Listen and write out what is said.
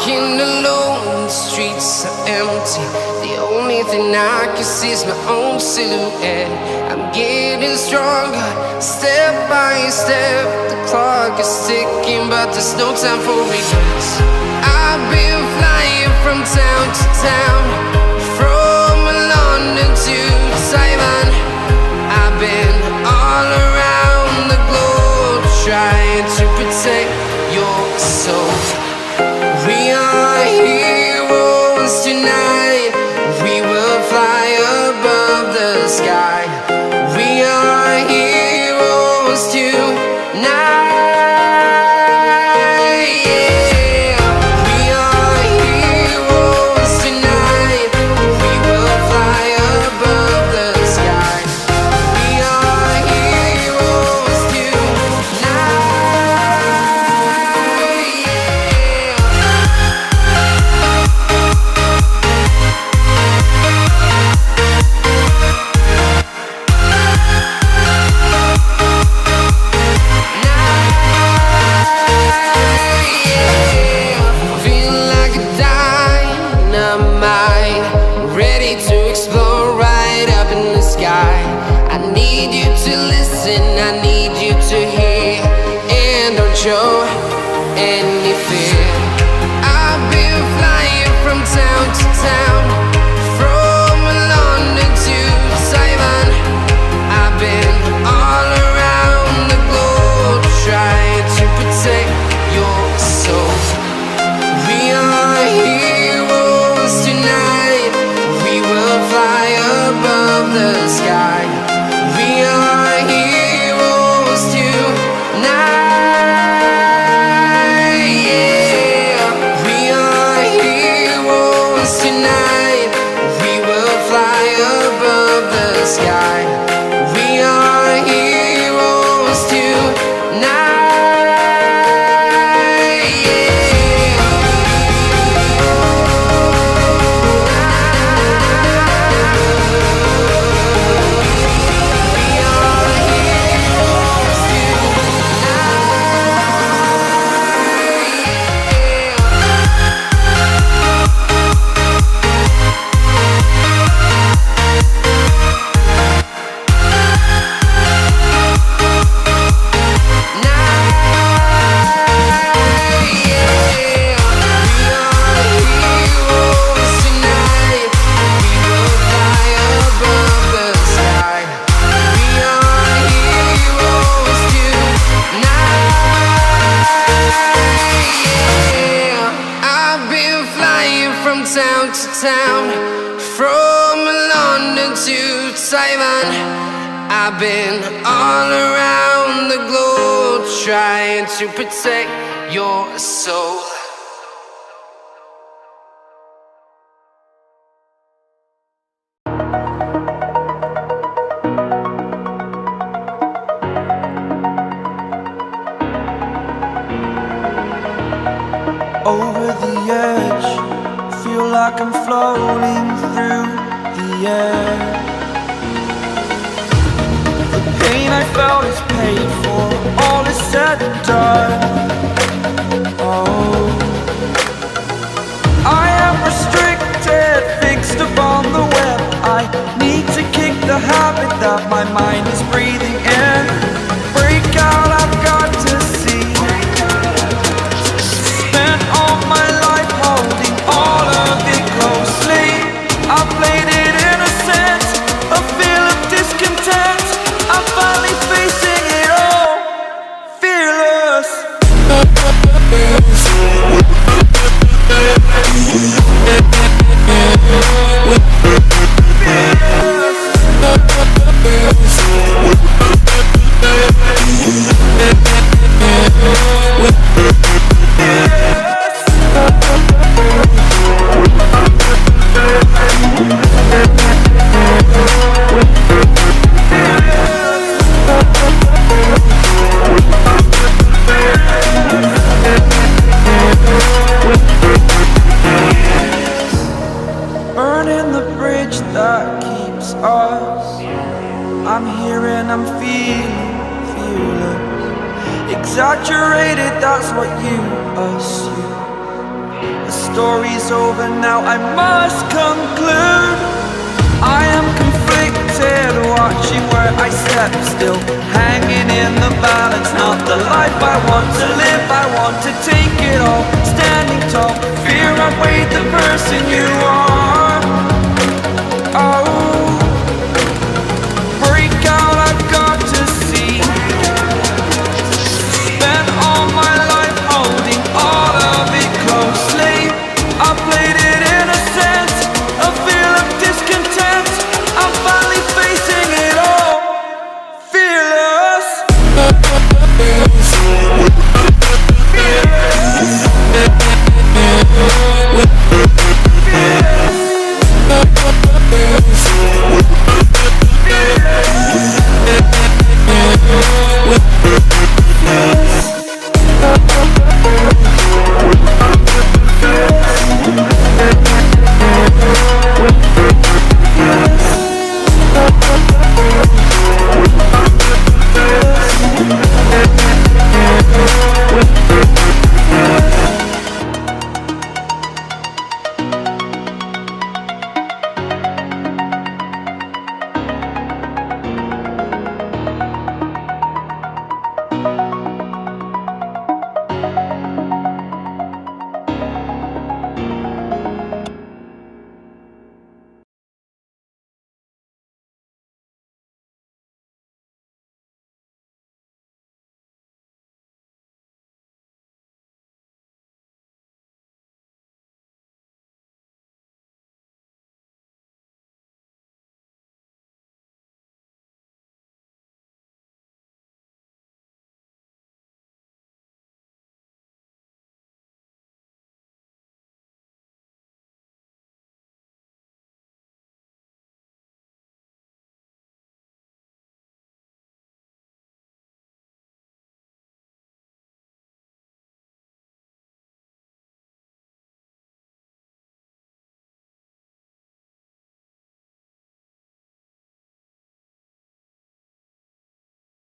walking alone, the streets are empty. The only thing I can see is my own silhouette. I'm getting stronger, step by step. The clock is ticking, but there's no time for regrets. I've been flying from town to town, from London to Taiwan. I've been all around the globe, trying to protect your soul. We are heroes tonight. We will fly above the sky. We are heroes tonight. Yeah. We are heroes tonight. We will fly above the sky. We are heroes tonight. I need you to listen, I need you to hear, and don't show any fear. I've been flying from town to town, from London to Taiwan. I've been all around the globe, trying to protect your soul. We are heroes tonight. We will fly above the sky. We are heroes tonight. Yeah. We are heroes tonight. We will fly above the sky. We are heroes tonight. Town to town, from London to Taiwan. I've been all around the globe, trying to protect your soul. Over the edge, feel like I'm floating through the air. The pain I felt is paid for, all is said and done. Oh, I am restricted, fixed upon the web. I need to kick the habit that my mind is breathing in. Break out, I've got to see. Spent all my life holding all of it closely. I played it innocent, a feel of discontent. I'm finally facing it all, fearless. Burning the bridge that keeps us. I'm here and I'm feeling fearless. Exaggerated, that's what you assume. A story's over now, I must conclude I am conflicted, watching where I step still.